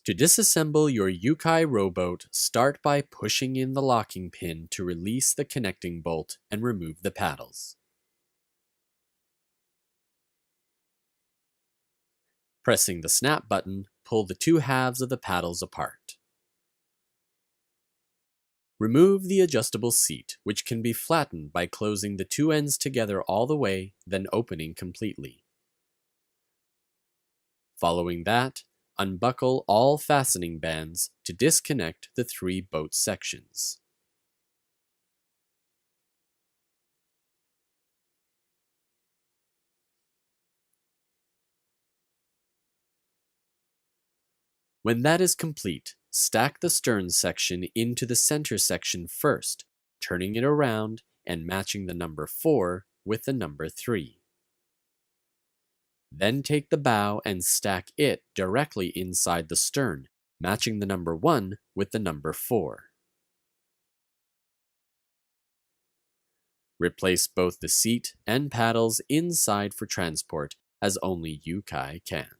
To disassemble your Ukai Rowboat, start by pushing in the locking pin to release the connecting bolt and remove the paddles. Pressing the snap button, pull the two halves of the paddles apart. Remove the adjustable seat, which can be flattened by closing the two ends together all the way, then opening completely. Following that, unbuckle all fastening bands to disconnect the three boat sections. When that is complete, stack the stern section into the center section first, turning it around and matching the number 4 with the number 3. Then take the bow and stack it directly inside the stern, matching the number 1 with the number 4. Replace both the seat and paddles inside for transport, as only Ukai can.